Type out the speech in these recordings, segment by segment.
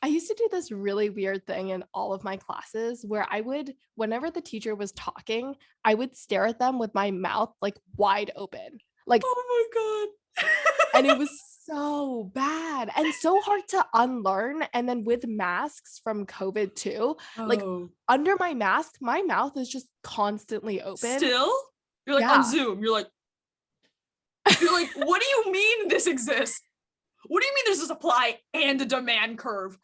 I used to do this really weird thing in all of my classes where I would, whenever the teacher was talking, I would stare at them with my mouth like wide open. Like, Oh my God. and it was so bad and so hard to unlearn. And then with masks from COVID too, like Oh, under my mask, my mouth is just constantly open. still? You're like on Yeah. Zoom. You're like, what do you mean this exists? What do you mean there's a supply and a demand curve?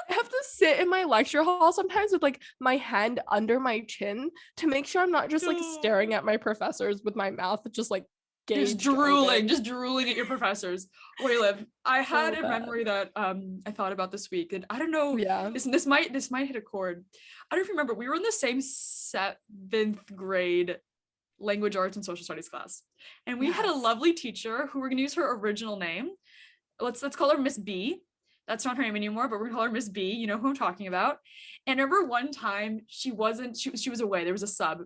I have to sit in my lecture hall sometimes with like my hand under my chin to make sure I'm not just like staring at my professors with my mouth just like Just drooling at your professors. Weilyn, I had a memory that I thought about this week, and I don't know. Yeah. This might hit a chord. I don't know if you remember, we were in the same 7th grade language arts and social studies class, and we had a lovely teacher who we're gonna use her original name. Let's call her Miss B. That's not her name anymore, but we're gonna call her Miss B. You know who I'm talking about. And I remember one time she was away. There was a sub.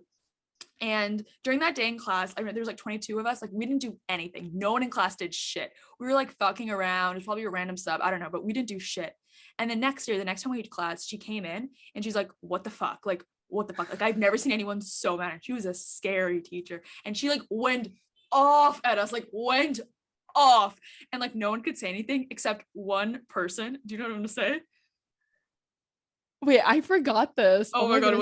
And during that day in class, I remember there was like 22 of us. Like, we didn't do anything. No one in class did shit. We were like fucking around. It was probably a random sub. I don't know, but we didn't do shit. And then the next time we had class, she came in and she's like, what the fuck? Like, what the fuck? Like, I've never seen anyone so mad. She was a scary teacher. And she like went off at us, like went off. And like, no one could say anything except one person. Do you know what I'm gonna say? Wait, I forgot this. Oh my God,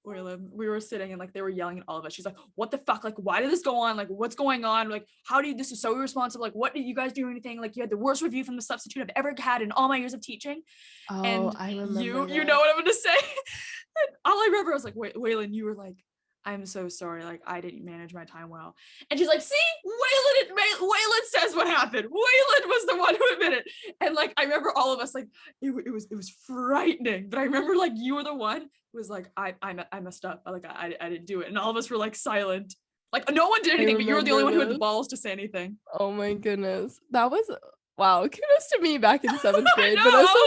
Weilyn, we were sitting and like they were yelling at all of us. She's like, what the fuck? Like, why did this go on? Like, what's going on? Like, how do you, this is so irresponsible. Like, what did you guys do anything? Like, you had the worst review from the substitute I've ever had in all my years of teaching. Oh, And I remember you know what I'm gonna say? And all I remember, I was like, Weilyn, you were like, I'm so sorry. Like, I didn't manage my time well. And she's like, see, Weilyn says what happened. Weilyn was the one who admitted it. And like, I remember all of us, like, it was frightening. But I remember like, you were the one who was like, I messed up. Like, I didn't do it. And all of us were like silent. Like, no one did anything, but you were the only one who had the balls to say anything. Oh my goodness. That was, wow, kudos to me back in 7th grade. Know, but also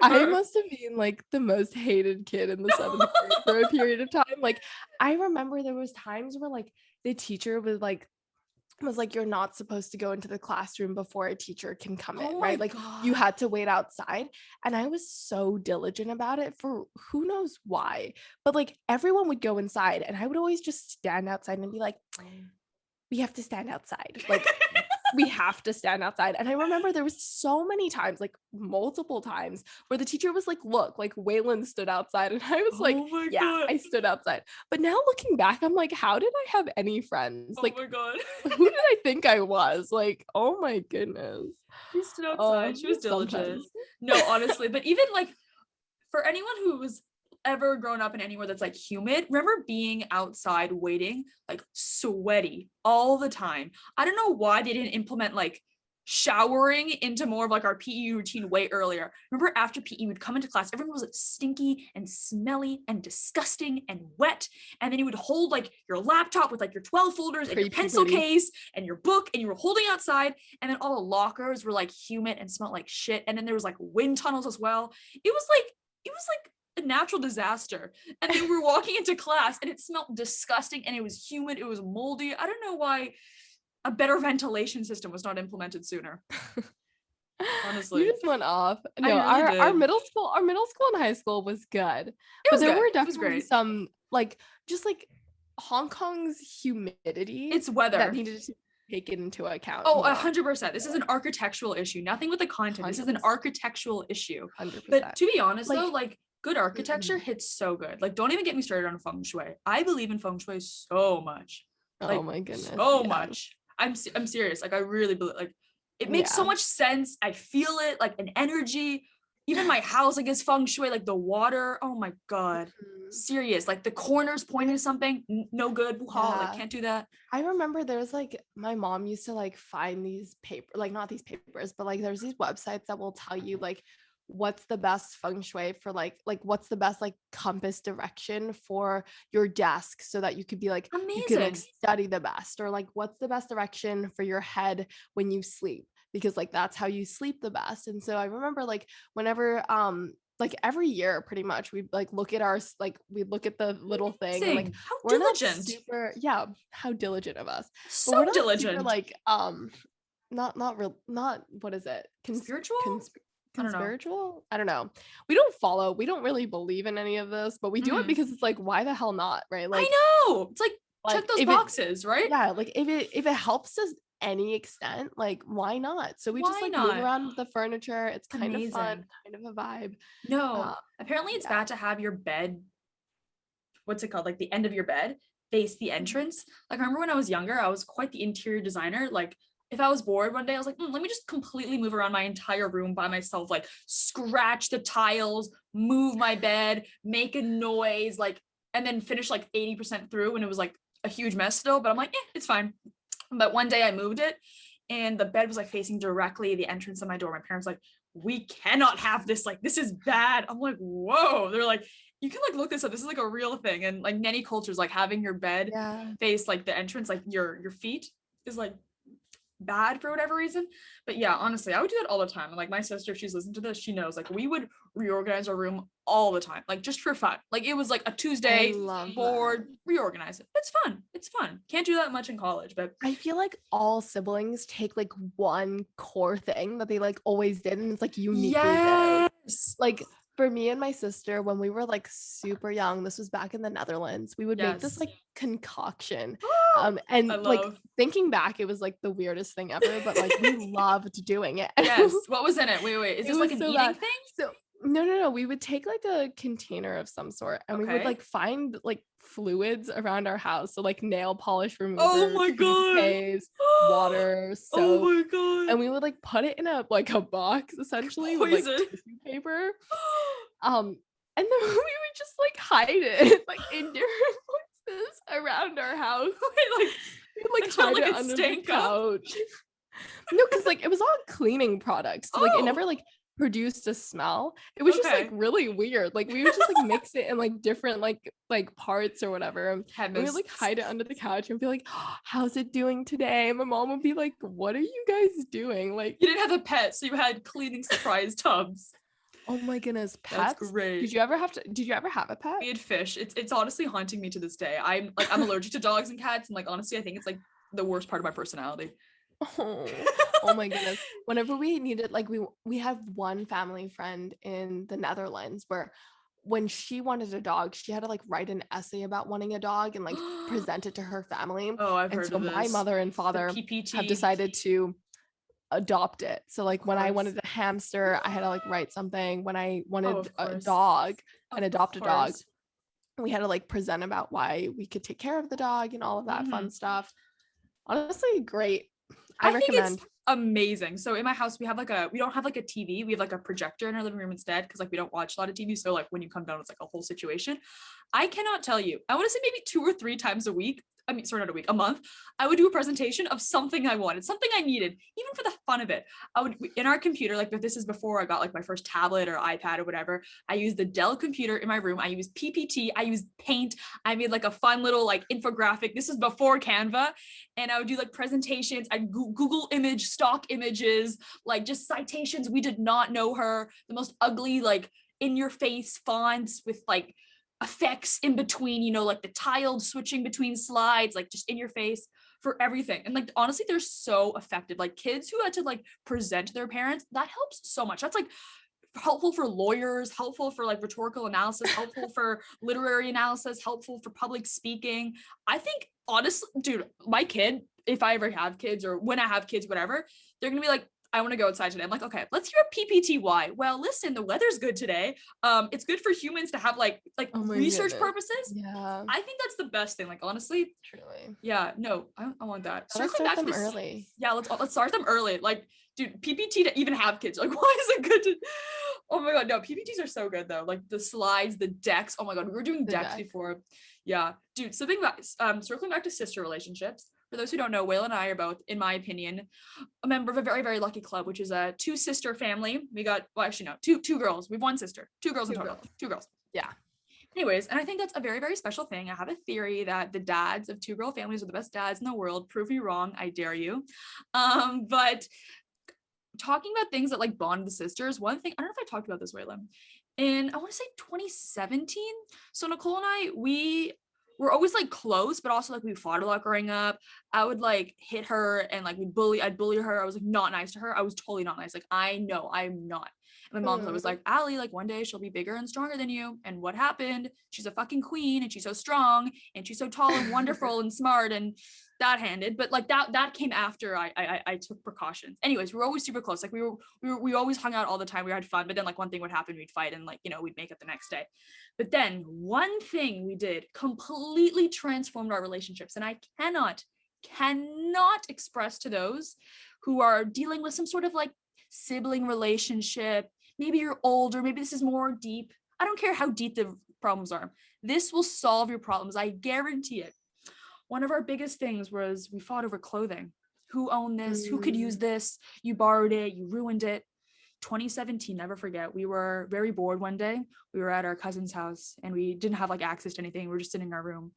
I must have been like the most hated kid in the 7th grade for a period of time. Like, I remember there was times where like the teacher was like, you're not supposed to go into the classroom before a teacher can come in, right? Like, you had to wait outside. And I was so diligent about it for who knows why. But like, everyone would go inside and I would always just stand outside and be like, we have to stand outside. Like, we have to stand outside. And I remember there was so many times, like multiple times, where the teacher was like, look, like Weilyn stood outside. And I was like, yeah, God. I stood outside. But now looking back, I'm like, how did I have any friends? Like, oh my God. Who did I think I was? Like, oh my goodness. She stood outside. She was diligent. Sometimes. No, honestly, but even like for anyone who was ever grown up in anywhere that's like humid, remember being outside waiting, like sweaty all the time. I don't know why they didn't implement like showering into more of like our PE routine way earlier. Remember after PE we'd come into class, everyone was like stinky and smelly and disgusting and wet, and then you would hold like your laptop with like your 12 folders and your pencil case and your book, and you were holding outside, and then all the lockers were like humid and smelled like shit, and then there was like wind tunnels as well. It was like a natural disaster. And then we were walking into class and it smelled disgusting and it was humid, it was moldy. I don't know why a better ventilation system was not implemented sooner. Honestly, you just went off. No, really our middle school and high school was good. But there were definitely some like just like Hong Kong's humidity. It's weather that needed to take it into account. Oh, 100%. This is an architectural issue. Nothing with the content. 100%. This is an architectural issue. 100%. But to be honest, though, like good architecture hits so good. Like, don't even get me started on feng shui. I believe in feng shui so much. Like, oh my goodness, so much. I'm serious. Like, I really believe. Like, it makes so much sense. I feel it. Like an energy. Even my house, like, is feng shui. Like the water. Oh my God. Serious. Like the corners pointing to something. No good. Like, can't do that. I remember there's like my mom used to like find these not these papers, but like there's these websites that will tell you like what's the best feng shui for like what's the best like compass direction for your desk so that you could be like amazing. You can like study the best, or like what's the best direction for your head when you sleep, because like that's how you sleep the best. And so I remember like whenever like every year pretty much we like look at our like we look at the little thing and, like how we're diligent. How diligent of us. So but we're not diligent. super, like not what is it? Spiritual? conspiritual. I don't know. We don't really believe in any of this, but we do it because it's like, why the hell not, right? Like, I know. It's like check those boxes, right? Yeah, like if it helps us any extent, like why not? So we just like move around the furniture. It's kind of fun, kind of a vibe. No, apparently it's bad to have your bed, what's it called, like the end of your bed face the entrance. Like I remember when I was younger, I was quite the interior designer. Like if I was bored one day, I was like, let me just completely move around my entire room by myself, like scratch the tiles, move my bed, make a noise, like, and then finish like 80% through, and it was like a huge mess still, but I'm like, it's fine. But one day I moved it and the bed was like facing directly the entrance of my door. My parents like, we cannot have this, like this is bad. I'm like, whoa. They're like, you can like look this up, this is like a real thing. And like many cultures, like having your bed face like the entrance, like your feet is like bad for whatever reason. But yeah, honestly, I would do that all the time. And like my sister, if she's listened to this, she knows like we would reorganize our room all the time, like just for fun. Like it was like a Tuesday, bored, reorganize it. It's fun. Can't do that much in college, but I feel like all siblings take like one core thing that they like always did, and it's like uniquely theirs. Like for me and my sister, when we were like super young, this was back in the Netherlands, we would make this like concoction. And like thinking back, it was like the weirdest thing ever, but like we loved doing it. Yes. What was in it? Wait. Is this like an eating thing? So no. We would take like a container of some sort, and we would like find like fluids around our house. So like nail polish remover, oh my god, water, soap. Oh my god. And we would like put it in a box essentially with like tissue paper. And then we would just like hide it like in different places around our house. We would hide it under the couch. No, because like it was all cleaning products. So like it never like produced a smell. It was just like really weird. Like we would just like mix it in like different like parts or whatever. And we would like hide it under the couch and be like, how's it doing today? And my mom would be like, what are you guys doing? Like you didn't have a pet, so you had cleaning surprise tubs. Oh my goodness, pets. That's great. Did you ever have a pet? We had fish. It's honestly haunting me to this day. I'm allergic to dogs and cats, and like honestly I think it's like the worst part of my personality. Oh my goodness. Whenever we needed, like we have one family friend in the Netherlands where when she wanted a dog, she had to like write an essay about wanting a dog and like present it to her family. I've heard of this. My mother and father have decided to adopt it. So like when I wanted a hamster, I had to like write something. When I wanted a dog and adopt a dog, we had to like present about why we could take care of the dog and all of that fun stuff. Honestly, great. I recommend. Think it's amazing. So in my house we don't have like a TV, we have like a projector in our living room instead, because like we don't watch a lot of TV, so like when you come down it's like a whole situation. I cannot tell you, I want to say maybe 2 or 3 times a week, a month, I would do a presentation of something I wanted, something I needed, even for the fun of it. I would, in our computer, like, but this is before I got like my first tablet or iPad or whatever, I used the Dell computer in my room. I used PPT, I used Paint, I made like a fun little like infographic. This is before Canva. And I would do like presentations. I Google image, stock images, like just citations. We did not know her. The most ugly, like in your face fonts with like effects in between, you know, like the tiled switching between slides, like just in your face for everything. And like honestly, they're so effective. Like kids who had to like present to their parents, that helps so much. That's like helpful for lawyers, helpful for like rhetorical analysis, helpful for literary analysis, helpful for public speaking. I think honestly, dude, my kid, if I ever have kids or when I have kids, whatever, they're gonna be like, I want to go outside today. I'm like, okay, let's hear a PPTY. Well, listen, the weather's good today. It's good for humans to have like research purposes. Yeah. I think that's the best thing. Like, honestly, truly. Yeah, no, I want that. Let's start them early. Yeah, let's start them early. Like, dude, PPT to even have kids. Like, why is it good to, oh my God, no, PPTs are so good though. Like the slides, the decks. Oh my God, we were doing decks before. Yeah, dude, circling back to sister relationships. For those who don't know, Weilyn and I are both, in my opinion, a member of a very, very lucky club, which is a 2-sister family. We got, well, actually, no, two girls. We've 1 sister, 2 girls in total. 2 girls. Yeah. Anyways, and I think that's a very, very special thing. I have a theory that the dads of 2-girl families are the best dads in the world. Prove me wrong. I dare you. But talking about things that like bond the sisters, one thing, I don't know if I talked about this, Weilyn, in, I want to say 2017. So Nicole and I, we're always like close, but also like we fought a lot growing up. I would like hit her and like I'd bully her. I was like not nice to her. I was totally not nice. Like I know I'm not. And my mom was like, Ali, like one day she'll be bigger and stronger than you. And what happened? She's a fucking queen and she's so strong and she's so tall and wonderful and smart and that-handed. But like that came after I took precautions. Anyways, we were always super close. Like we always hung out all the time. We had fun, but then like one thing would happen, we'd fight, and like, you know, we'd make it the next day. But then one thing we did completely transformed our relationships. And I cannot express to those who are dealing with some sort of like sibling relationship. Maybe you're older, maybe this is more deep. I don't care how deep the problems are. This will solve your problems. I guarantee it. One of our biggest things was we fought over clothing. Who owned this? Who could use this? You borrowed it, you ruined it. 2017, never forget. We were very bored one day. We were at our cousin's house and we didn't have like access to anything. We were just sitting in our room.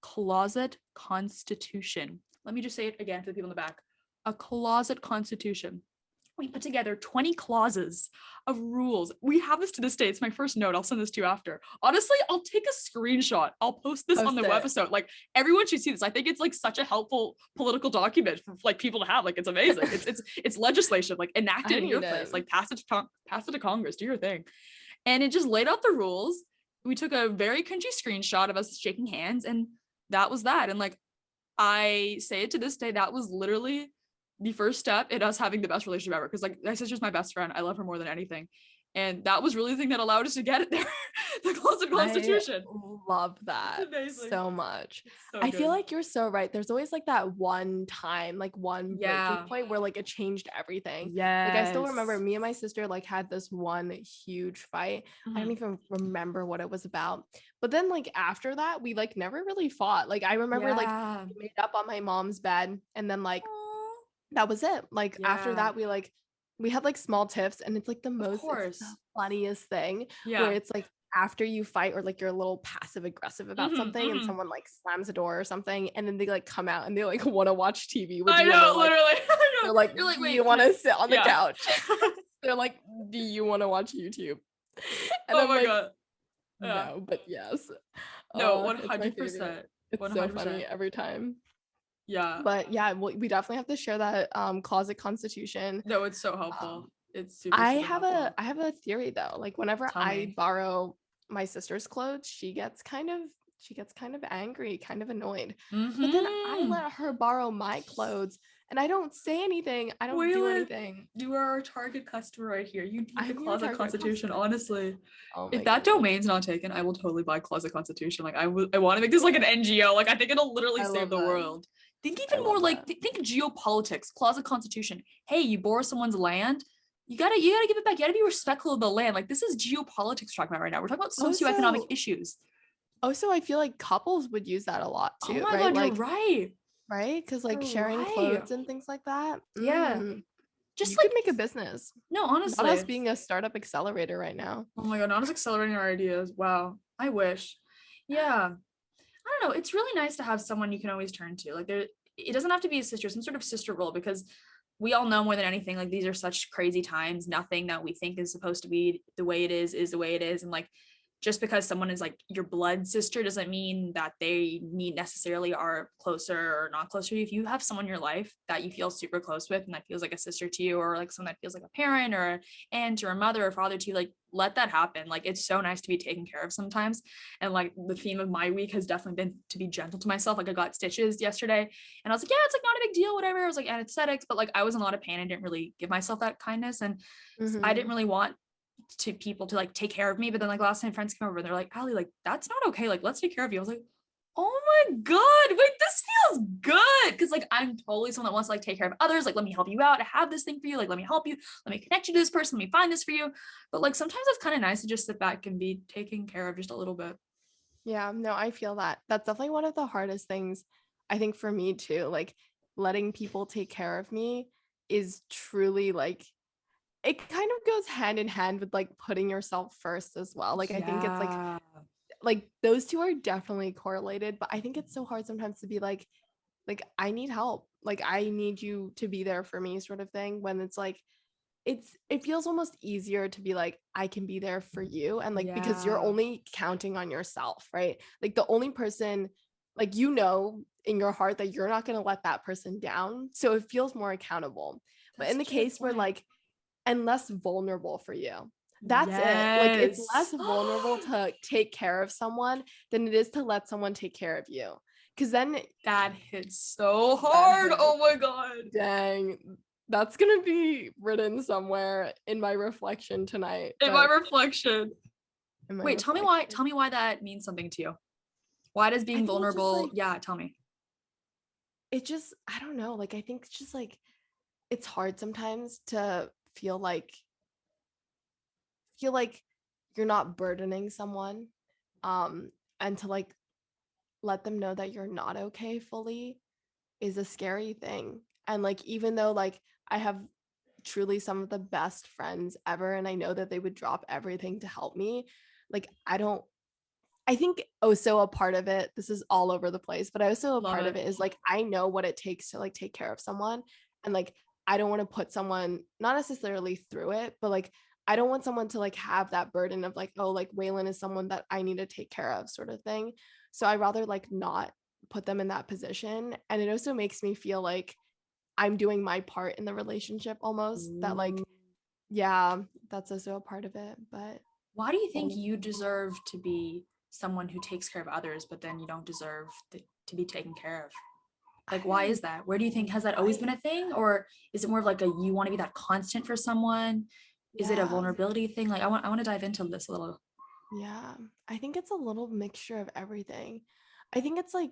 Closet constitution. Let me just say it again for the people in the back. A closet constitution. We put together 20 clauses of rules. We have this to this day. It's my first note. I'll send this to you after. Honestly, I'll take a screenshot. I'll post this on the website. Like everyone should see this. I think it's like such a helpful political document for like people to have. Like it's amazing. It's legislation, like enacted in your place. Like pass it to Congress. Do your thing. And it just laid out the rules. We took a very cringy screenshot of us shaking hands, and that was that. And like I say it to this day, that was literally the first step in us having the best relationship ever. Because like my sister's my best friend. I love her more than anything. And that was really the thing that allowed us to get it there. The closet constitution. I love that so much. So I feel like you're so right. There's always like that one time, like one breaking point where like it changed everything. Like I still remember me and my sister like had this one huge fight. I don't even remember what it was about. But then like after that, we like never really fought. Like I remember like we made up on my mom's bed, and then like that was it. Like after that, we had like small tiffs, and it's like it's the funniest thing where it's like after you fight or like you're a little passive aggressive about something and someone like slams the door or something, and then they like come out and they like want to watch TV with you. Know, literally. They're like, you're like, you want to sit on the couch? They're like, do you want to watch YouTube? And I'm my like, God. No, but yes. No, 100%. It's 100%. So funny every time. Yeah. But yeah, we definitely have to share that closet constitution. No, it's so helpful. It's super helpful. I have a theory though. Like whenever I borrow my sister's clothes, she gets kind of angry, kind of annoyed. But then I let her borrow my clothes and I don't say anything. I don't do anything. You are our target customer right here. You need the closet constitution, honestly. Oh if that domain's not taken, I will totally buy closet constitution. Like I want to make this like an NGO. Like I think it'll literally save the world. Think even more like think geopolitics, closet constitution. Hey, you borrow someone's land, you gotta give it back. You gotta be respectful of the land. Like this is geopolitics we're talking about right now. We're talking about socioeconomic issues. Also, I feel like couples would use that a lot too. Oh my God, you're right. Right? Because like sharing clothes and things like that. Yeah. Just you could make a business. No, honestly. Not us being a startup accelerator right now. Oh my God, not us accelerating our ideas. Wow. I wish. Yeah. I don't know. It's really nice to have someone you can always turn to. Like it doesn't have to be a sister, some sort of sister role, because we all know more than anything, like these are such crazy times. Nothing that we think is supposed to be the way it is the way it is. And like, just because someone is like your blood sister doesn't mean that they necessarily are closer or not closer to you. If you have someone in your life that you feel super close with and that feels like a sister to you, or like someone that feels like a parent or an aunt or a mother or father to you, like let that happen. Like it's so nice to be taken care of sometimes. And like the theme of my week has definitely been to be gentle to myself. Like I got stitches yesterday and I was like, yeah, it's like not a big deal, whatever. I was like anesthetics, but like I was in a lot of pain. I didn't really give myself that kindness, and I didn't really want to people to like take care of me. But then like last time friends came over and they're like, Ali, like that's not okay, like let's take care of you. I was like, oh my God, wait, this feels good, because like I'm totally someone that wants to like take care of others. Like let me help you out, I have this thing for you, like let me help you, let me connect you to this person, let me find this for you. But like sometimes it's kind of nice to just sit back and be taken care of just a little bit. Yeah, no, I feel that. That's definitely one of the hardest things, I think, for me too. Like letting people take care of me is truly like, it kind of goes hand in hand with like putting yourself first as well. Like I think it's like those two are definitely correlated, but I think it's so hard sometimes to be like I need help, like I need you to be there for me, sort of thing, when it's like it feels almost easier to be like, I can be there for you, and like because you're only counting on yourself, right? Like the only person, like you know in your heart that you're not going to let that person down, so it feels more accountable. But in the case where like, and less vulnerable for you. That's it. Like, it's less vulnerable to take care of someone than it is to let someone take care of you. Because then that hits so hard. Oh my God. Dang. That's gonna be written somewhere in my reflection tonight. In my reflection. Wait, tell me why that means something to you. Why does being vulnerable? Tell me. It just, I don't know. Like, I think it's just like, it's hard sometimes to feel like you're not burdening someone, and to like let them know that you're not okay fully is a scary thing. And like, even though like I have truly some of the best friends ever, and I know that they would drop everything to help me, like, I think also a part of it, this is all over the place, but also a part of it is like, I know what it takes to like take care of someone. And like, I don't want to put someone not necessarily through it, but like, I don't want someone to like have that burden of like, oh, like Weilyn is someone that I need to take care of, sort of thing. So I rather like not put them in that position. And it also makes me feel like I'm doing my part in the relationship almost. That like, yeah, that's also a part of it. But why do you think you deserve to be someone who takes care of others, but then you don't deserve to be taken care of? Like, why is that? Where do you think, has that always been a thing? Or is it more of like you want to be that constant for someone? Is it a vulnerability thing? Like, I want to dive into this a little. Yeah, I think it's a little mixture of everything. I think it's like,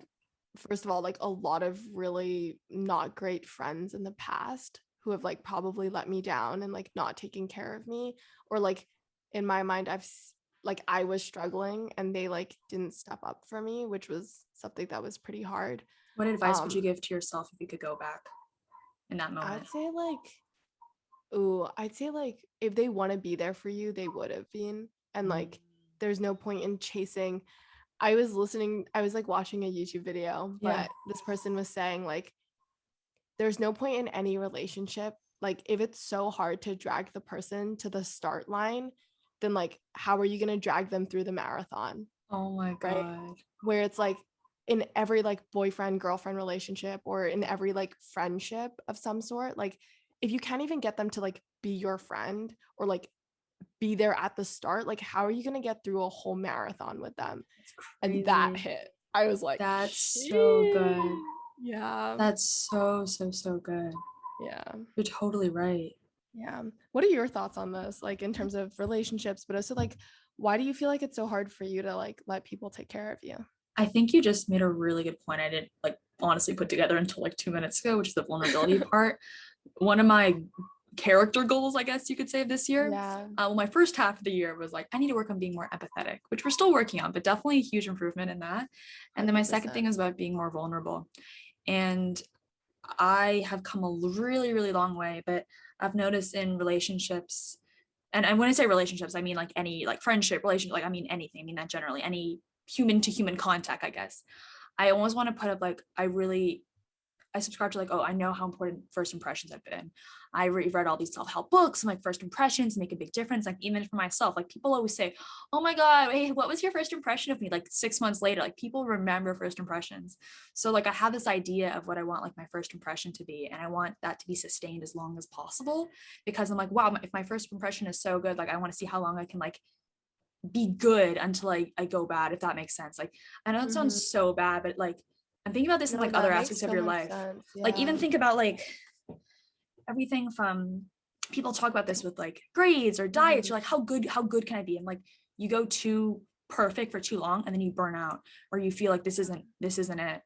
first of all, like a lot of really not great friends in the past who have like probably let me down and like not taking care of me, or like in my mind like I was struggling and they like didn't step up for me, which was something that was pretty hard. What advice would you give to yourself if you could go back in that moment? I'd say like if they want to be there for you, they would have been. And like there's no point in chasing. I was like watching a YouTube video, but this person was saying like there's no point in any relationship. Like, if it's so hard to drag the person to the start line, then like how are you going to drag them through the marathon? Oh my God. Right? Where it's like in every like boyfriend girlfriend relationship, or in every like friendship of some sort, like if you can't even get them to like be your friend or like be there at the start, like how are you going to get through a whole marathon with them? And that hit. I was like, that's so good. Yeah, that's so good. Yeah, you're totally right. Yeah, what are your thoughts on this, like in terms of relationships, but also like why do you feel like it's so hard for you to like let people take care of you? I think you just made a really good point. I didn't like honestly put together until like 2 minutes ago, which is the vulnerability part. One of my character goals, I guess you could say, this year. Well, my first half of the year was like, I need to work on being more empathetic, which we're still working on, but definitely a huge improvement in that. And then my second thing is about being more vulnerable. And I have come a really, really long way, but I've noticed in relationships, and when I say relationships, I mean like any like friendship, relationship, like I mean anything, I mean that generally, any human to human contact, I guess. I always want to put up like, I subscribe to like, oh, I know how important first impressions have been. I read all these self-help books and like first impressions make a big difference. Like even for myself, like people always say, oh my God, hey, what was your first impression of me? Like 6 months later, like people remember first impressions. So like I have this idea of what I want like my first impression to be. And I want that to be sustained as long as possible, because I'm like, wow, if my first impression is so good, like I want to see how long I can like be good until I go bad, if that makes sense. Like I know it sounds so bad, but like I'm thinking about this in like other aspects of your life. Like even think about like everything from, people talk about this with like grades or diets. You're like, how good can I be? And like you go too perfect for too long and then you burn out, or you feel like this isn't it.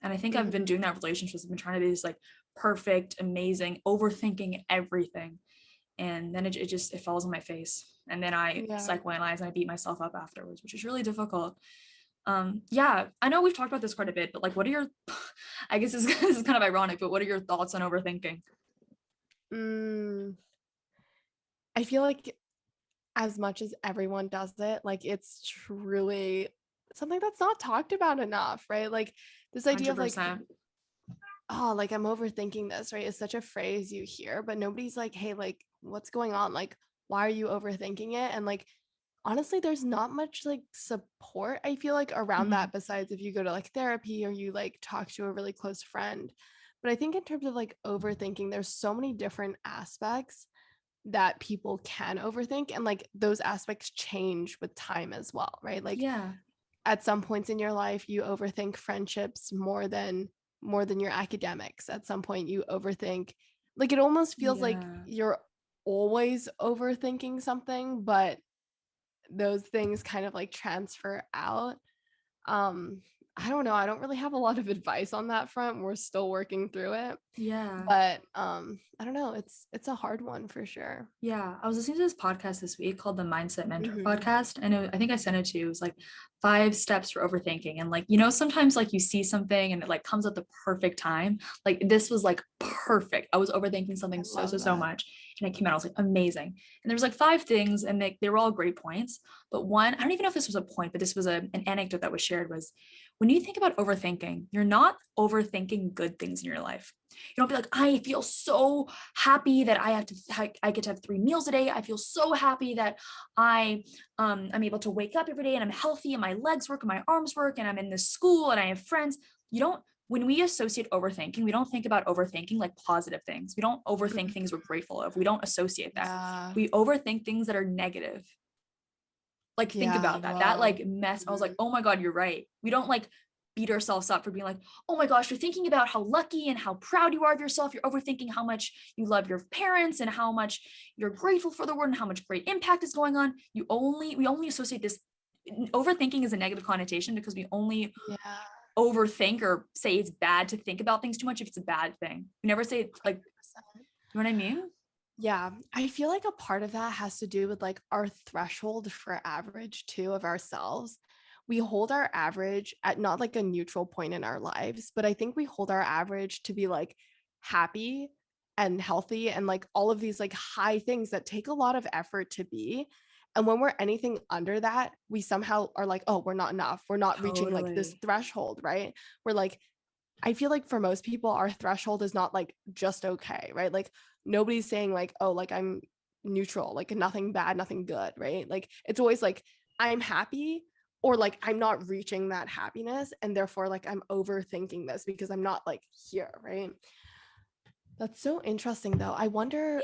And I think I've been doing that with relationships. I've been trying to be this like perfect, amazing, overthinking everything. And then it falls on my face. And then I psychoanalyze and I beat myself up afterwards, which is really difficult. I know we've talked about this quite a bit, but like what are your I guess this is kind of ironic, but what are your thoughts on overthinking? I feel like as much as everyone does it, like it's truly something that's not talked about enough, right? Like this idea 100%. Of like, oh, like I'm overthinking this, right? It's such a phrase you hear, but nobody's like, hey, like what's going on? Like, why are you overthinking it? And like honestly, there's not much like support, I feel like, around that, besides if you go to like therapy or you like talk to a really close friend. But I think in terms of like overthinking, there's so many different aspects. that people can overthink, and like those aspects change with time as well, right? Like at some points in your life you overthink friendships more than your academics. At some point you overthink, like it almost feels like you're always overthinking something, but those things kind of like transfer out. um I don't know, I don't really have a lot of advice on that front. We're still working through it. But I don't know, it's a hard one for sure. I was listening to this podcast this week called the Mindset Mentor podcast, and I think I sent it to you. It was like 5 steps for overthinking. And like, you know, sometimes like you see something and it like comes at the perfect time. Like this was like perfect. I was overthinking something so much, and it came out, I was like, amazing. And there was like 5 things, and they were all great points. But one, I don't even know if this was a point, but this was an anecdote that was shared, was when you think about overthinking, you're not overthinking good things in your life. You don't be like, I feel so happy that I get to have 3 meals a day. I feel so happy that I'm able to wake up every day and I'm healthy and my legs work and my arms work and I'm in this school and I have friends. When we associate overthinking, we don't think about overthinking like positive things. We don't overthink things we're grateful of. We don't associate that. We overthink things that are negative. Like, think about that. That like mess. I was like, oh my God, you're right. We don't like beat ourselves up for being like, oh my gosh, you're thinking about how lucky and how proud you are of yourself. You're overthinking how much you love your parents and how much you're grateful for the world and how much great impact is going on. We only associate this. Overthinking is a negative connotation because we only overthink or say it's bad to think about things too much if it's a bad thing. We never say like, you know what I mean? Yeah, I feel like a part of that has to do with like our threshold for average too of ourselves. We hold our average at not like a neutral point in our lives, but I think we hold our average to be like happy and healthy and like all of these like high things that take a lot of effort to be. And when we're anything under that, we somehow are like, oh, we're not enough. We're not reaching like this threshold, right? We're like, I feel like for most people, our threshold is not like just okay, right? Like nobody's saying like, oh, like I'm neutral, like nothing bad, nothing good, right? Like it's always like I'm happy or like I'm not reaching that happiness and therefore like I'm overthinking this because I'm not like here, right? That's so interesting though. I wonder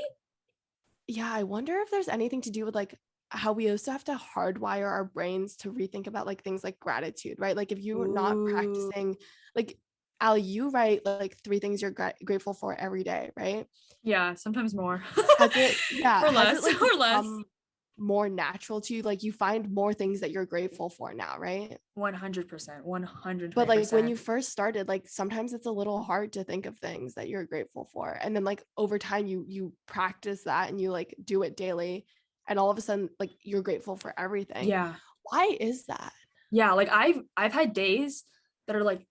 if there's anything to do with like how we also have to hardwire our brains to rethink about like things like gratitude, right? Like if you're not practicing, like Ali, you write like 3 things you're grateful for every day, right? Yeah, sometimes more. Has it or less, has it like or less. More natural to you? Like you find more things that you're grateful for now, right? 100%, 120%. But like when you first started, like sometimes it's a little hard to think of things that you're grateful for, and then like over time you practice that and you like do it daily, and all of a sudden like you're grateful for everything. Yeah. Why is that? Yeah, like I've had days that are like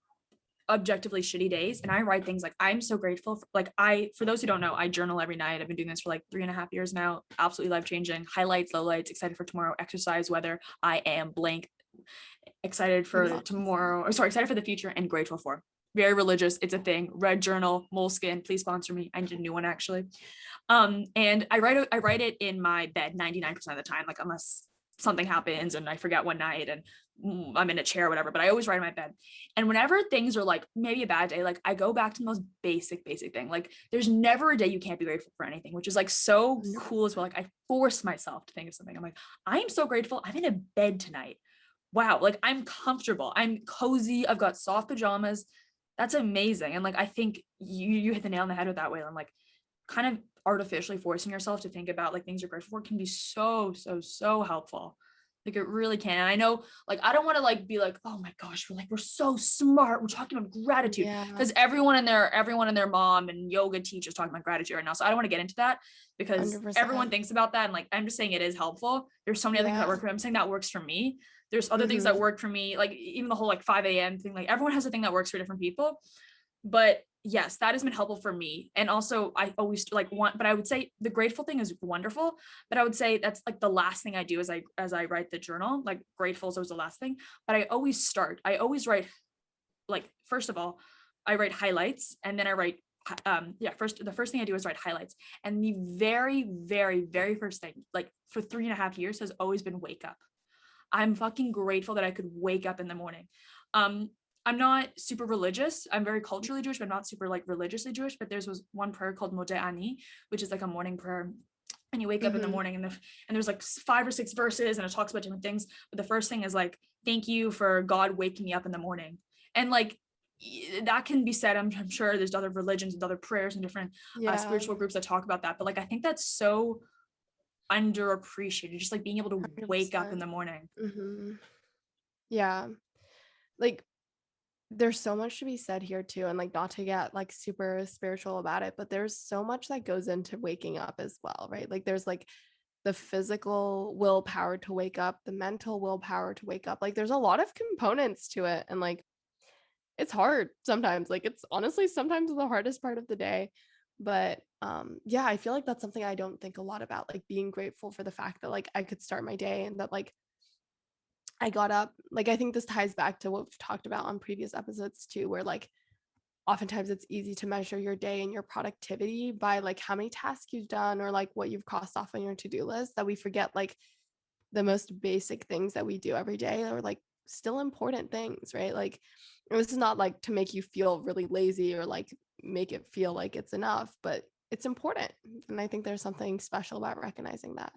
objectively shitty days, and I write things like, I'm so grateful for, like, for those who don't know, I journal every night. I've been doing this for like 3.5 years now. Absolutely life-changing. Highlights, lowlights, excited for tomorrow, exercise, weather, I am blank, excited for tomorrow, or sorry, excited for the future, and grateful for. Very religious. It's a thing. Red journal, Moleskin, please sponsor me. I need a new one actually. And I write it in my bed 99% of the time, like unless something happens and I forget one night and I'm in a chair or whatever, but I always write in my bed. And whenever things are like maybe a bad day, like I go back to the most basic thing. Like there's never a day you can't be grateful for anything, which is like so cool as well. Like I force myself to think of something. I'm like, I'm so grateful I'm in a bed tonight. Wow, like I'm comfortable, I'm cozy, I've got soft pajamas. That's amazing. And like I think you hit the nail on the head with that, way. I'm like, kind of artificially forcing yourself to think about like things you're grateful for can be so helpful. Like it really can. And I know, like, I don't want to like be like, oh my gosh, we're so smart, we're talking about gratitude, because everyone and their mom and yoga teachers talking about gratitude right now. So I don't want to get into that because 100%. Everyone thinks about that, and like I'm just saying it is helpful. There's so many other things that work for me. I'm saying that works for me. There's other things that work for me, like even the whole like 5 a.m. thing. Like everyone has a thing that works for different people. But yes, that has been helpful for me. And also I always like want, but I would say the grateful thing is wonderful, but I would say that's like the last thing I do as I write the journal. Like grateful is always the last thing, but I always write, like, first of all, I write highlights, and then I write the first thing I do is write highlights. And the very, very, very first thing, like for 3.5 years, has always been wake up. I'm fucking grateful that I could wake up in the morning. I'm not super religious. I'm very culturally Jewish, but I'm not super like religiously Jewish. But there's one prayer called Ani, which is like a morning prayer and you wake up in the morning and there's like 5 or 6 verses and it talks about different things, but the first thing is like, thank you for God waking me up in the morning. And like that can be said, I'm sure there's other religions with other prayers and different spiritual groups that talk about that, but like I think that's so underappreciated, just like being able to 100%. wake up in the morning. Yeah, like there's so much to be said here too, and like not to get like super spiritual about it, but there's so much that goes into waking up as well, right? Like there's like the physical willpower to wake up, the mental willpower to wake up. Like there's a lot of components to it, and like it's hard sometimes. Like it's honestly sometimes the hardest part of the day. But yeah, I feel like that's something I don't think a lot about, like being grateful for the fact that like I could start my day and that like I got up. Like I think this ties back to what we've talked about on previous episodes too, where like oftentimes it's easy to measure your day and your productivity by like how many tasks you've done or like what you've crossed off on your to-do list, that we forget like the most basic things that we do every day are like still important things, right? Like this is not like to make you feel really lazy or like make it feel like it's enough, but it's important. And I think there's something special about recognizing that.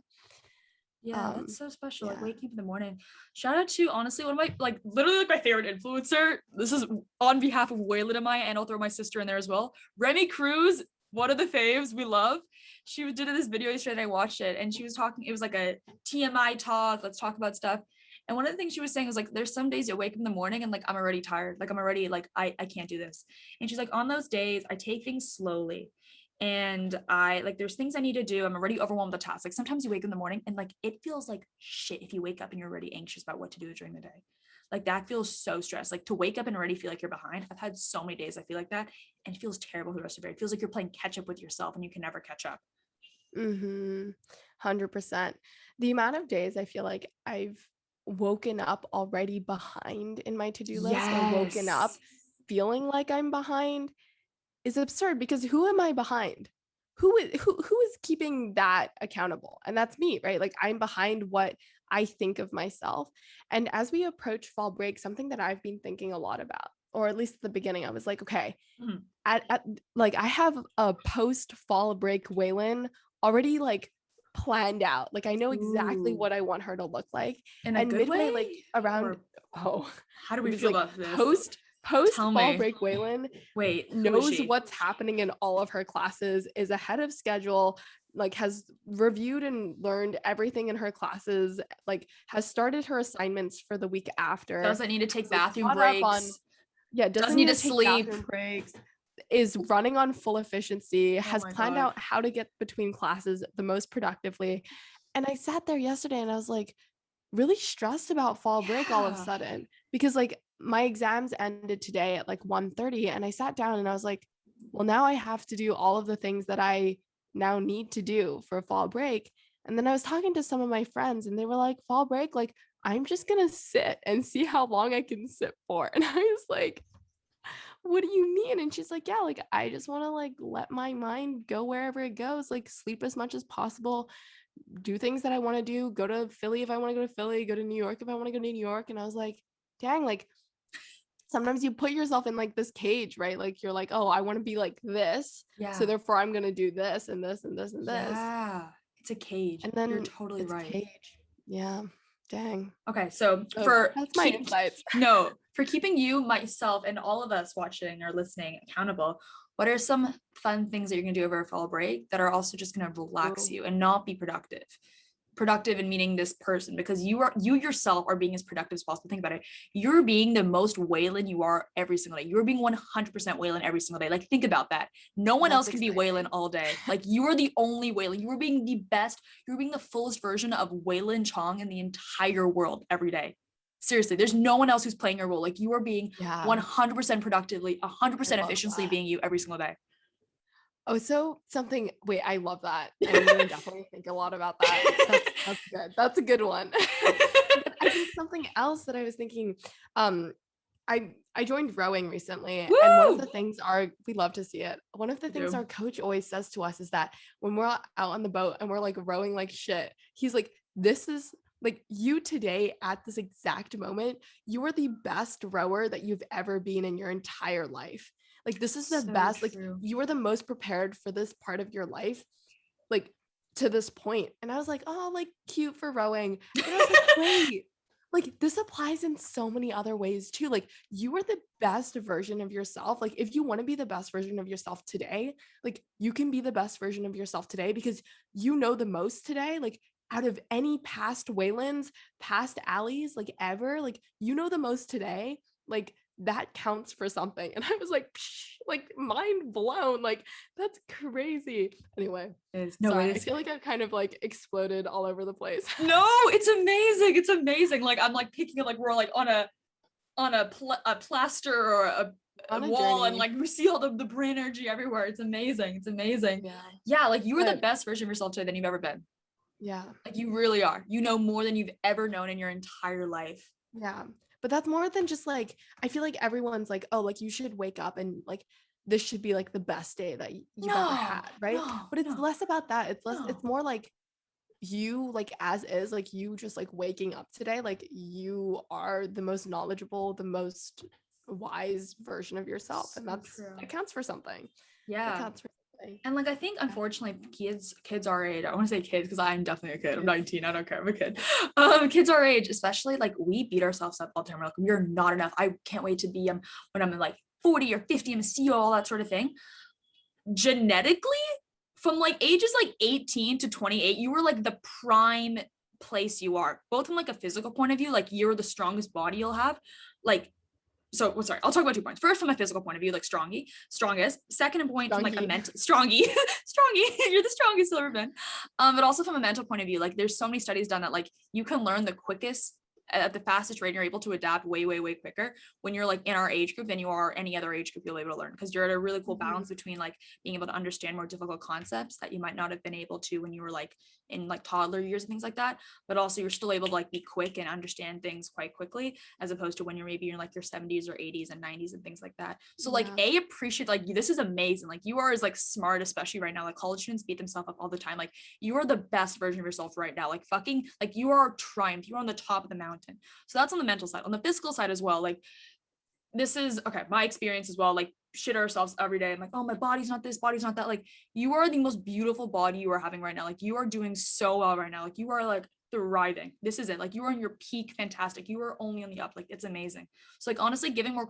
Yeah, that's so special. Yeah. Like waking up in the morning. Shout out to honestly one of my like literally like my favorite influencer. This is on behalf of Weilyn and Ali, and I'll throw my sister in there as well. Remy Cruz, one of the faves we love. She did this video yesterday and I watched it, and she was talking, it was like a TMI talk, let's talk about stuff. And one of the things she was saying was like, there's some days you wake up in the morning and like I'm already tired. Like I'm already like I can't do this. And she's like, on those days, I take things slowly. And I like there's things I need to do. I'm already overwhelmed with the task. Like sometimes you wake up in the morning and like it feels like shit if you wake up and you're already anxious about what to do during the day. Like that feels so stressed. Like to wake up and already feel like you're behind. I've had so many days I feel like that, and it feels terrible for the rest of the day. It feels like you're playing catch up with yourself and you can never catch up. 100%. The amount of days I feel like I've woken up already behind in my to-do list or woken up Yes. feeling like I'm behind is absurd, because who am I behind? Who is keeping that accountable? And that's me, right? Like I'm behind what I think of myself. And as we approach fall break, something that I've been thinking a lot about, or at least at the beginning, I was like, okay, at like I have a post fall break Weilyn already like planned out. Like I know exactly what I want her to look like. In a And good midway, way, like around or how do it we was feel like about this? post Tell fall me. break Weilyn Wait, who is knows she? what's happening in all of her classes, is ahead of schedule, like has reviewed and learned everything in her classes, like has started her assignments for the week after, Doesn't need to take like, bathroom caught up on, breaks. doesn't need need to to take sleep. bathroom breaks, is running on full efficiency, has my planned God. out how to get between classes the most productively. And I sat there yesterday and I was like really stressed about fall break all of a sudden, because like my exams ended today at like 1:30, and I sat down and I was like, well, now I have to do all of the things that I now need to do for fall break. And then I was talking to some of my friends and they were like, fall break, like I'm just gonna sit and see how long I can sit for. And I was like, what do you mean? And she's like, yeah, like I just want to like let my mind go wherever it goes, like sleep as much as possible, do things that I want to do, go to Philly if I want to go to Philly, go to New York if I want to go to New York. And I was like, dang, like sometimes you put yourself in like this cage, right? Like you're like, oh, I want to be like this. Yeah. So therefore I'm going to do this and this and this and this. Yeah. It's a cage. And then you're totally it's right. A cage. Yeah. Dang. Okay. So that's my insights. For keeping you, myself, and all of us watching or listening accountable, what are some fun things that you're going to do over a fall break that are also just going to relax you and not be productive? Productive in meaning this person, because you yourself are being as productive as possible. Think about it. You're being the most Weilyn you are every single day. You're being 100% Weilyn every single day. Like think about that. No one else can be Weilyn all day. Like you are the only Weilyn. You are being the best. You're being the fullest version of Weilyn Chong in the entire world every day. Seriously, there's no one else who's playing your role. Like you are being 100% productively, 100% efficiently being you every single day. Oh, so something, wait, I love that. And I'm gonna definitely think a lot about that. That's good. That's a good one. But I think something else that I was thinking, I joined rowing recently. Woo! And one of the things we love to see it. One of the things our coach always says to us is that when we're out on the boat and we're like rowing like shit, he's like, this is like you today at this exact moment, you are the best rower that you've ever been in your entire life. Like this is the best, like you are the most prepared for this part of your life. Like to this point. And I was like, oh, like cute for rowing. But I was like, wait, like this applies in so many other ways too. Like you are the best version of yourself. Like if you want to be the best version of yourself today, like you can be the best version of yourself today because you know the most today. Like out of any past Waylands, past Allies, like ever, like you know the most today. Like that counts for something. And I was like, psh, like mind blown. Like that's crazy. Anyway, sorry, I feel like I've kind of like exploded all over the place. No, it's amazing. It's amazing. Like I'm like picking it like we're like on a plaster or a wall journey. And like we see all the brain energy everywhere. It's amazing. It's amazing. Yeah, like you are the best version of yourself today than you've ever been. Yeah. Like you really are. You know more than you've ever known in your entire life. Yeah. But that's more than just like, I feel like everyone's like, oh, like you should wake up and like this should be like the best day that you've ever had, right? But it's less about that. It's less, it's more like you like as is, like you just like waking up today, like you are the most knowledgeable, the most wise version of yourself. And that's that counts for something. Yeah. It counts for something. And like I think unfortunately kids our age, I want to say kids because I'm definitely a kid. I'm 19, I don't care, I'm a kid. Kids our age, especially, like we beat ourselves up all the time. We're like, we're not enough. I can't wait to be when I'm like 40 or 50, I'm a CEO, all that sort of thing. Genetically, from like ages like 18 to 28, you were like the prime place you are, both from like a physical point of view, like you're the strongest body you'll have. Like, so sorry, I'll talk about 2 points. First, from a physical point of view, like strongest. Second point, from like a mental strongy, you're the strongest you've ever been. But also from a mental point of view, like there's so many studies done that like you can learn the quickest at the fastest rate, and you're able to adapt way quicker when you're like in our age group than you are any other age group you'll be able to learn, because you're at a really cool balance between like being able to understand more difficult concepts that you might not have been able to when you were like in like toddler years and things like that, but also you're still able to like be quick and understand things quite quickly, as opposed to when you're maybe in like your 70s or 80s and 90s and things like that. So like appreciate, like this is amazing, like you are as like smart, especially right now, like college students beat themselves up all the time, like you are the best version of yourself right now, like fucking like you are triumph, you're on the top of the mountain. So that's on the mental side. On the physical side as well, like this is okay, my experience as well, like shit ourselves every day. I'm like, oh, my body's not this, body's not that. Like you are the most beautiful body you are having right now. Like you are doing so well right now. Like you are like thriving. This is it. Like you are in your peak, fantastic. You are only on the up. Like it's amazing. So like honestly, giving more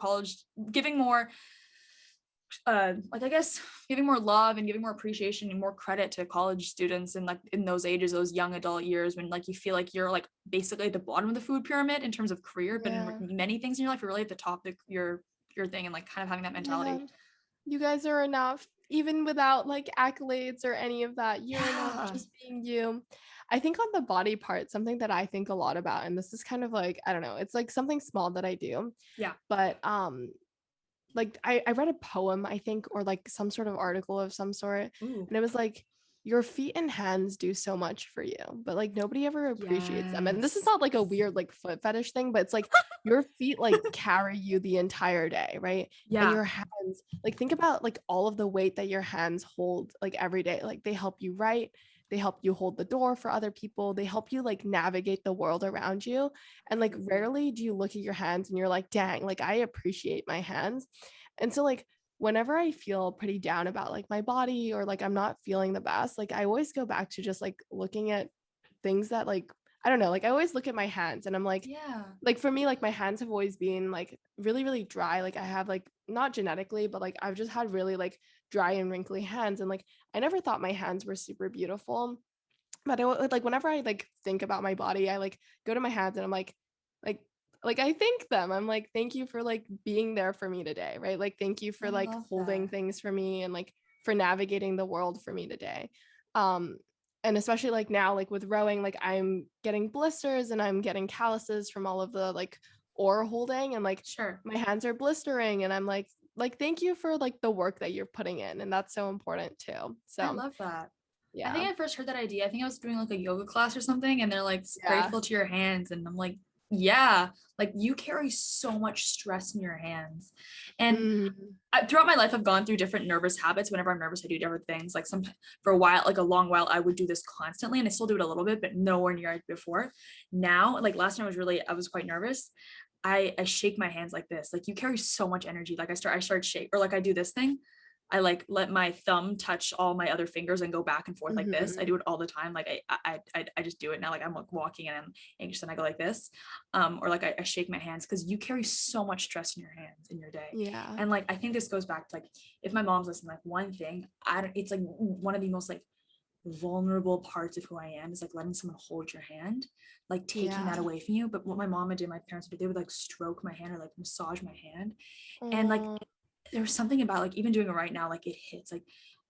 like I guess giving more love and giving more appreciation and more credit to college students and like in those ages, those young adult years when like you feel like you're like basically at the bottom of the food pyramid in terms of career, but in many things in your life you're really at the top of your thing, and like kind of having that mentality. You guys are enough, even without like accolades or any of that. You're enough just being you. I think on the body part, something that I think a lot about, and this is kind of like, I don't know, it's like something small that I do. Yeah. But like I read a poem, I think, or like some sort of article of some sort. Ooh. And it was like, your feet and hands do so much for you, but like nobody ever appreciates them. And this is not like a weird like foot fetish thing, but it's like your feet like carry you the entire day, right? Yeah. And your hands, like think about like all of the weight that your hands hold like every day. Like they help you write, they help you hold the door for other people, they help you like navigate the world around you. And like rarely do you look at your hands and you're like, dang, like I appreciate my hands. And so like whenever I feel pretty down about like my body or like I'm not feeling the best, like I always go back to just like looking at things that like, I don't know, like I always look at my hands and I'm like, like for me, like my hands have always been like really dry. Like I have like not genetically, but like I've just had really like dry and wrinkly hands. And like I never thought my hands were super beautiful. But like whenever I like think about my body, I like go to my hands and I'm like I thank them. I'm like, thank you for like being there for me today, right? Like thank you for like holding things for me and like for navigating the world for me today. And especially like now, like with rowing, like I'm getting blisters and I'm getting calluses from all of the like oar holding, and like my hands are blistering, and I'm like thank you for like the work that you're putting in, and that's so important too. So I love that. Yeah. I think I first heard that idea, I think I was doing like a yoga class or something, and they're like grateful to your hands, and I'm like, yeah, like you carry so much stress in your hands. And throughout my life I've gone through different nervous habits. Whenever I'm nervous I do different things. Like for a while, like a long while, I would do this constantly, and I still do it a little bit, but nowhere near it before. Now, like last time I was quite nervous, I shake my hands like this. Like you carry so much energy. Like I start shake, or like I do this thing. I like let my thumb touch all my other fingers and go back and forth like this. I Mhm. do it all the time. Like I just do it now. Like I'm like walking and I'm anxious and I go like this. Or like I shake my hands, because you carry so much stress in your hands in your day. Yeah. And like I think this goes back to like, if my mom's listening, like one thing, it's like one of the most like vulnerable parts of who I am is like letting someone hold your hand, like taking that Yeah. away from you. But what my mom would do, my parents would do, they would like stroke my hand or like massage my hand. And like Oh, there's something about like even doing it right now, like it hits, like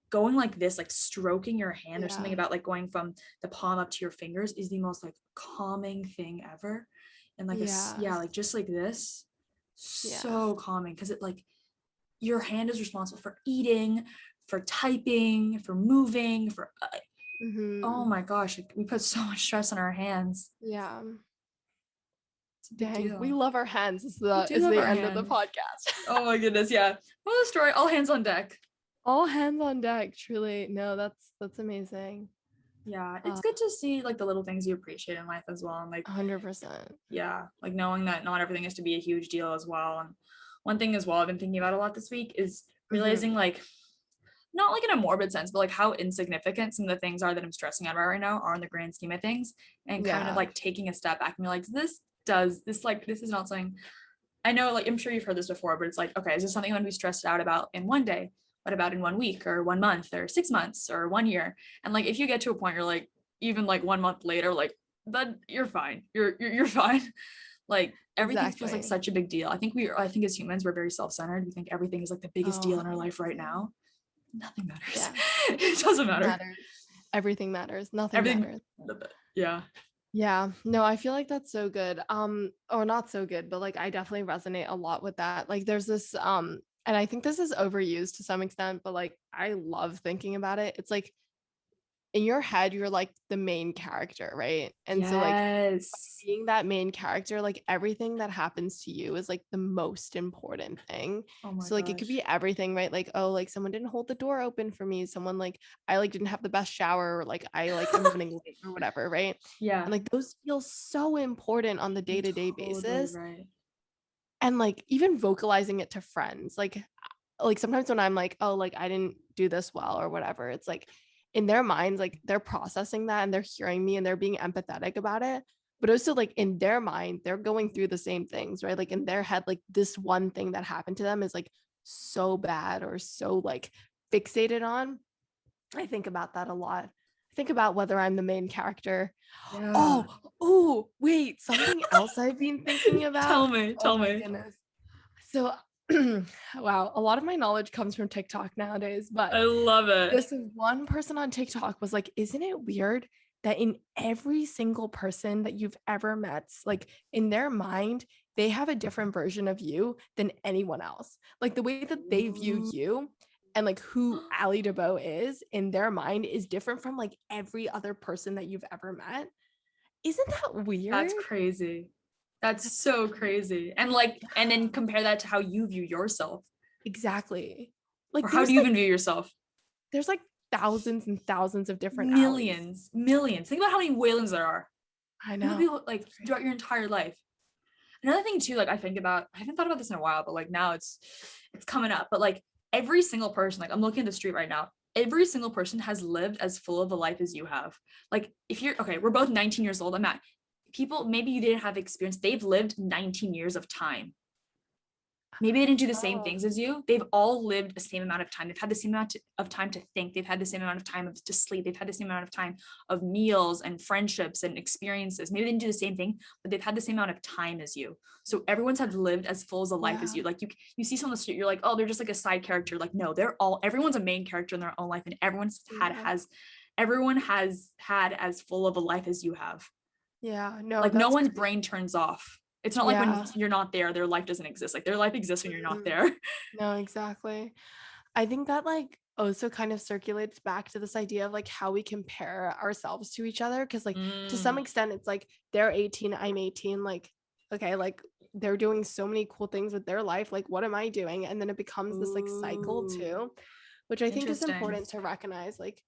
going like this, like stroking your hand. There's something yeah. about like going from the palm up to your fingers is the most like calming thing ever. And like Yeah. like just like this, Yeah. so calming, because it like your hand is responsible for eating, for typing, for moving, for oh Mhm. my gosh, like, we put so much stress on our hands. Yeah. It's a big Dang, we deal. love our hands. Is We the do is love the our end of the hands. podcast. Oh my goodness, yeah. Well, the story, all hands on deck. All hands on deck. Truly, no, that's amazing. Yeah, it's good to see like the little things you appreciate in life as well. And like, 100%. yeah, like knowing that not everything is to be a huge deal as well. And one thing as well I've been thinking about a lot this week is realizing like, not like in a morbid sense, but like how insignificant some of the things are that I'm stressing out about right now are in the grand scheme of things, and kind of Yeah. like taking a step back and be like, this is not something I know, like I'm sure you've heard this before, but it's like, okay, is this something I'm gonna be stressed out about in one day? What about in 1 week or 1 month or 6 months or 1 year? And like if you get to a point you're like, even like 1 month later, like then you're fine. You're fine. Like everything feels like Exactly. such a big deal. I think as humans, we're very self-centered. We think everything is like the biggest Oh, deal in our life right 100%. now. Nothing matters. Yeah. It doesn't Nothing matter. matters. Everything matters. Nothing Everything, matters. yeah. Yeah. No, I feel like that's so good. Or not so good, but like I definitely resonate a lot with that. Like there's this and I think this is overused to some extent, but like I love thinking about it. It's like in your head, you're like the main character, right? And so like Yes. being that main character, like everything that happens to you is like the most important thing. Oh my So like it could gosh. be everything, right? Like, oh, like someone didn't hold the door open for me. Someone like I like didn't have the best shower, or like I like am running late or whatever, right? Yeah, And like those feel so important on the you're day-to-day totally basis. right. And like even vocalizing it to friends, like sometimes when I'm like, oh, like I didn't do this well or whatever, it's like in their minds, like they're processing that and they're hearing me and they're being empathetic about it. But also, like in their mind, they're going through the same things, right? Like in their head, like this one thing that happened to them is like so bad or so like fixated on. I think about that a lot. I think about whether I'm the main character. Yeah. Oh, wait, something else I've been thinking about. Tell me, Oh tell my me. goodness. So, wow, a lot of my knowledge comes from TikTok nowadays, but I love it. this one person on TikTok was like, isn't it weird that in every single person that you've ever met, like in their mind, they have a different version of you than anyone else? Like the way that they view Ooh. you and like who Ali DeBeau is in their mind is different from like every other person that you've ever met. Isn't that weird? That's crazy. That's That's so crazy. And like, and then compare that to how you view yourself. exactly. Or Like how do you even view yourself? there's like thousands and thousands of different Allies. Millions, millions. Think about how many Waylands there are. I Think about know. people like throughout your entire life. Another thing too, like I think about, I haven't thought about this in a while, but like now it's coming up. But like every single person, like I'm looking at the street right now, every single person has lived as full of a life as you have. Like if you're okay, we're both 19 years old. I'm at people, maybe you didn't have experience. They've lived 19 years of time. Maybe they didn't do the same Oh, things as you. They've all lived the same amount of time. They've had the same amount of time to think. They've had the same amount of time to sleep. They've had the same amount of time of meals and friendships and experiences. Maybe they didn't do the same thing, but they've had the same amount of time as you. So everyone's had lived as full as a life as yeah. you. Like you see someone on the street, you're like, oh, they're just like a side character. Like, no, everyone's a main character in their own life, and Yeah. everyone has had as full of a life as you have. Yeah. No, Like no that's one's crazy. brain turns off. It's not like when Yeah. you're not there, their life doesn't exist. Like their life exists when you're not Mhm. there. No, exactly. I think that like also kind of circulates back to this idea of like how we compare ourselves to each other. Cause like to some Mm. extent, it's like they're 18, I'm 18. Like, okay, like they're doing so many cool things with their life. Like, what am I doing? And then it becomes this like cycle Ooh, too, which I think is interesting. important to recognize. Like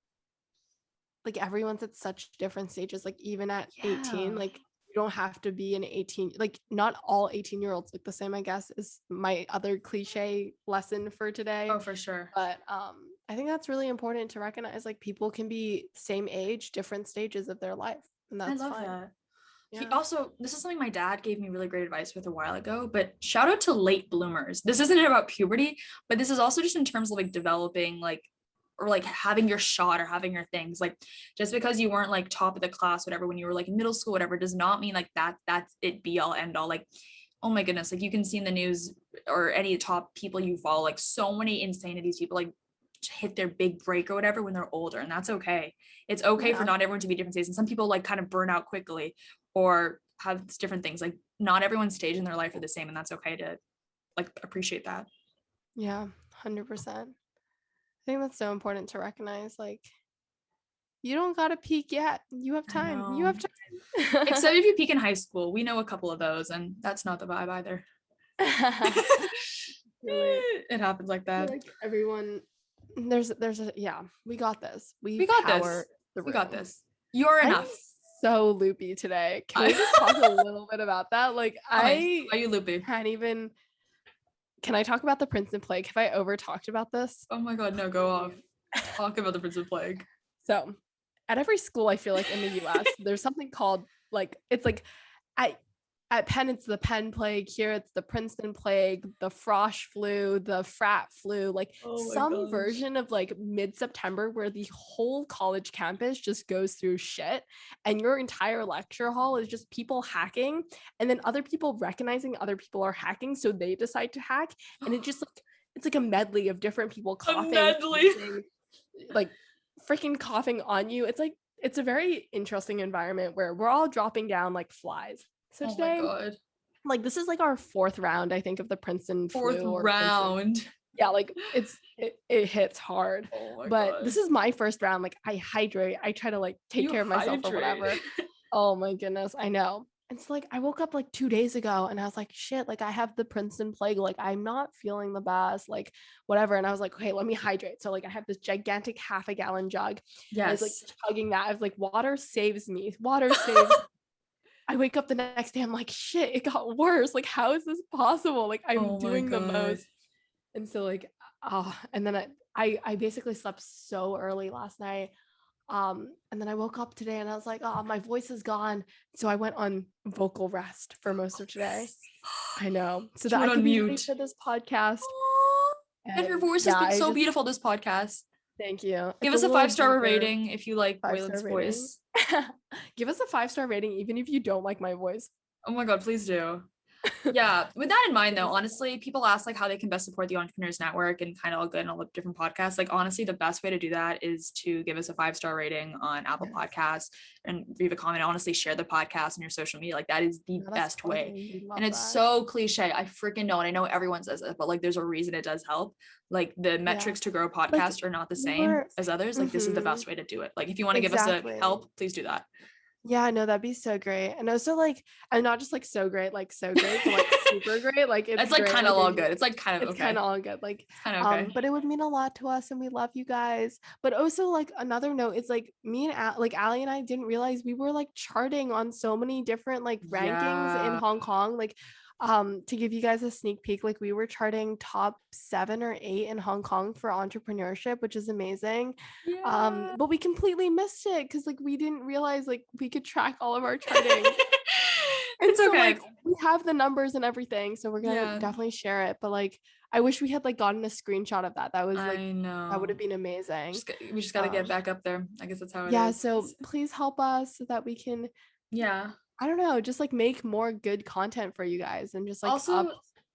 everyone's at such different stages. Like even at 18, Yeah. like don't have to be an 18, like not all 18-year-olds look the same, I guess, is my other cliche lesson for today. Oh, for sure. But I think that's really important to recognize, like people can be same age, different stages of their life, and that's I love fine. that. Yeah. Also, this is something my dad gave me really great advice with a while ago, but shout out to late bloomers. This isn't about puberty, but this is also just in terms of like developing like, or like having your shot or having your things. Like just because you weren't like top of the class, whatever, when you were like in middle school, whatever, does not mean like that's it be all end all. Like, oh my goodness, like you can see in the news or any top people you follow, like so many insanities, people like hit their big break or whatever when they're older, and that's okay. It's okay for not everyone to be different stages, and some people like kind of burn out quickly or have different things. Like not everyone's stage in their life are the same, and that's okay to like appreciate that. Yeah, 100%. I think that's so important to recognize. Like, you don't gotta peak yet. You have time. You have time. Except if you peak in high school. We know a couple of those, and that's not the vibe either. It happens like that. Like everyone, there's a we got this. We got this. We got this. You're enough. So loopy today. Can we just talk a little bit about that? Like, why are you loopy? Can't even. Can I talk about the Princeton Plague? Have I over talked about this? Oh my god, no, go off. Talk about the Princeton Plague. So, at every school, I feel like in the U.S., there's something called like it's like at Penn, it's the Penn Plague. Here, it's the Princeton Plague, the Frosh flu, the Frat flu, like some version of like mid-September where the whole college campus just goes through shit, and your entire lecture hall is just people hacking, and then other people recognizing other people are hacking, so they decide to hack, and it just like it's like a medley of different people coughing, like freaking coughing on you. It's like it's a very interesting environment where we're all dropping down like flies. So today, like this is like our fourth round, I think, of the Princeton fourth flu round. Yeah, like it hits hard. But this is my first round. Like I hydrate. I try to like take care of myself or whatever. Oh my goodness, I know. And so like I woke up like 2 days ago and I was like, shit, like I have the Princeton Plague. Like I'm not feeling the best, like whatever. And I was like, okay, let me hydrate. So like I have this gigantic half a gallon jug. Yes. I was like chugging that. I was like, water saves me. Water saves me. I wake up the next day, I'm like, shit, it got worse. Like, how is this possible? Like, I'm doing the most. And so like, and then I basically slept so early last night. And then I woke up today and I was like, oh, my voice is gone. So I went on vocal rest for most of today. I know. So that I could be ready for this podcast. And your voice has been so beautiful this podcast. Thank you. Give us a 5-star rating if you like Weilyn's voice. Give us a 5-star rating even if you don't like my voice. Oh my god, please do. Yeah, with that in mind though, honestly, people ask like how they can best support the Entrepreneurs Network and kind of all good and all the different podcasts. Like honestly, the best way to do that is to give us a 5-star rating on Apple Podcasts and leave a comment. Honestly, share the podcast on your social media. Like that is the best way. And it's so cliche. I freaking know, and I know everyone says it, but like there's a reason it does help. Like the metrics to grow a podcast are not the same as others. Like this is the best way to do it. Like if you want to give us a help, please do that. Yeah, no, that'd be so great. And also like, I'm not just like so great, but like super great. Like it's like kind of all good. It's like kind of it's kind of all good. Like kind of okay. But it would mean a lot to us and we love you guys. But also like another note is like me and like Ali and I didn't realize we were like charting on so many different like rankings in Hong Kong. Like to give you guys a sneak peek, like we were charting top 7 or 8 in Hong Kong for entrepreneurship, which is amazing. But we completely missed it because like we didn't realize like we could track all of our charting. It's so, okay. Like, we have the numbers and everything, so we're gonna definitely share it. But like I wish we had like gotten a screenshot of that. That was like that would have been amazing. We just gotta get back up there. I guess that's how it is. Yeah, so please help us so that we can I don't know, just like make more good content for you guys and just like also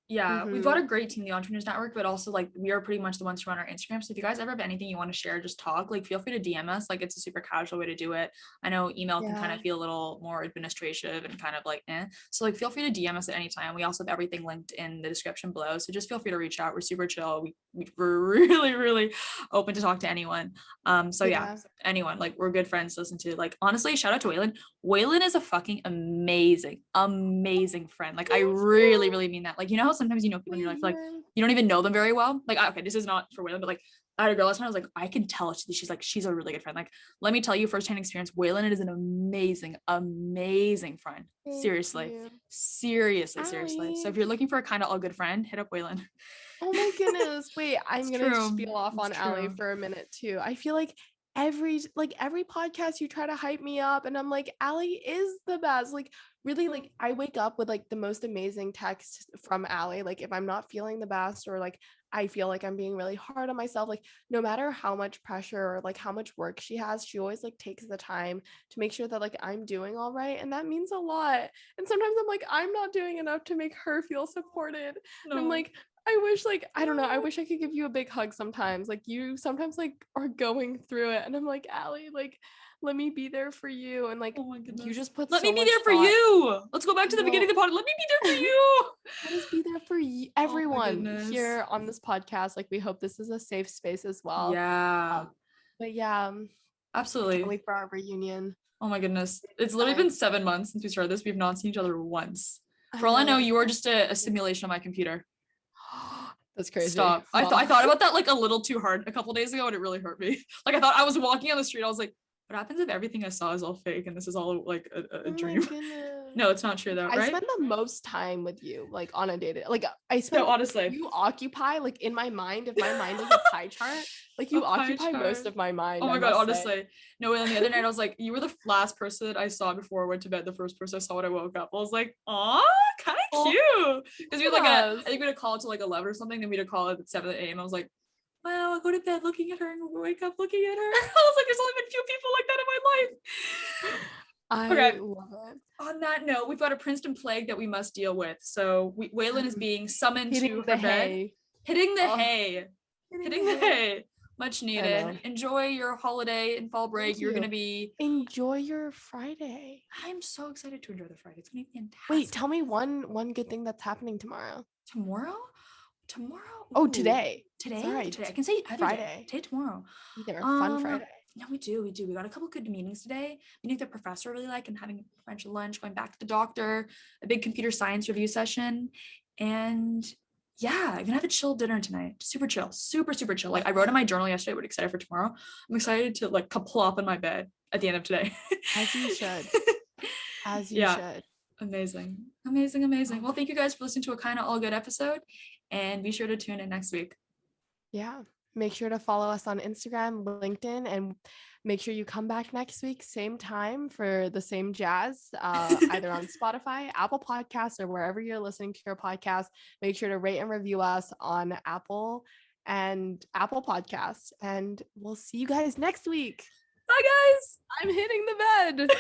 we've got a great team, the Entrepreneurs Network, but also like we are pretty much the ones who run our Instagram. So if you guys ever have anything you want to share, just talk, like feel free to DM us. Like it's a super casual way to do it. I know email can kind of feel a little more administrative and kind of like so like feel free to DM us at any time. We also have everything linked in the description below, so just feel free to reach out. We're super chill. We're really really open to talk to anyone. So anyone, like we're good friends to listen to. Like honestly, shout out to Weilyn is a fucking amazing friend. Like I really mean that. Like you know how sometimes you know people in your life like you don't even know them very well. Like okay, this is not for Weilyn, but like I had a girl last night. I was like, I can tell she's a really good friend. Like, let me tell you firsthand experience. Weilyn is an amazing, amazing friend. Seriously. So if you're looking for a kind of all good friend, hit up Weilyn. Oh my goodness. Wait, I'm gonna true. spiel off on Ali for a minute too. I feel like every podcast you try to hype me up and I'm like, Ali is the best. Like really, like I wake up with like the most amazing text from Ali. Like if I'm not feeling the best or like I feel like I'm being really hard on myself, like no matter how much pressure or like how much work she has, she always like takes the time to make sure that like I'm doing all right. And that means a lot. And sometimes I'm like, I'm not doing enough to make her feel supported. No. And I'm like, I wish like I don't know, I wish I could give you a big hug sometimes. Like you sometimes like are going through it and I'm like, Ali, like let me be there for you. And like oh my goodness. You just put let so me be much there for thought. You. Let's go back to the beginning of the pod. Let me be there for you. Let us be there for you, everyone here on this podcast. Like we hope this is a safe space as well. Yeah. But yeah, absolutely. I can't wait for our reunion. Oh my goodness. It's literally been 7 months since we started this. We've not seen each other once. For all I know, you are just a simulation of my computer. That's crazy. Stop. I thought about that like a little too hard a couple days ago and it really hurt me. Like I thought I was walking on the street. I was like, what happens if everything I saw is all fake and this is all like a dream? No, it's not true though, right? I spend the most time with you, like on a day. Like I spend. No, honestly, you occupy like in my mind. If my mind is a pie chart, like you occupy most of my mind. Oh my god, honestly. No, the other night I was like, you were the last person I saw before I went to bed. The first person I saw when I woke up. I was like, aw, kind of cute. Because we had like I think we had a call to like 11 or something. Then we had a call at 7 a.m. I was like, wow, I go to bed looking at her and wake up looking at her. I was like, there's only been few people like that in my life. I love it. On that note, we've got a Princeton Plague that we must deal with. So Weilyn is being summoned to her bed. Hitting the hay. Hitting the hay. Much needed. Enjoy your holiday and fall break. You're going to be... Enjoy your Friday. I'm so excited to enjoy the Friday. It's going to be fantastic. Wait, tell me one good thing that's happening tomorrow. Tomorrow? Oh, today. Sorry. Today. I can say Friday. Today, tomorrow. Either fun Friday. No, we do. We got a couple good meetings today. Meeting the professor I really like and having French lunch, going back to the doctor, a big computer science review session. And yeah, I'm gonna have a chill dinner tonight. Super chill. Super chill. Like I wrote in my journal yesterday, I'm excited for tomorrow. I'm excited to like plop in my bed at the end of today. As you should. As you should. Amazing. Well, thank you guys for listening to a kind of all good episode. And be sure to tune in next week. Yeah. Make sure to follow us on Instagram, LinkedIn, and make sure you come back next week, same time for the same jazz, either on Spotify, Apple Podcasts, or wherever you're listening to your podcast. Make sure to rate and review us on Apple Podcasts. And we'll see you guys next week. Bye, guys. I'm hitting the bed.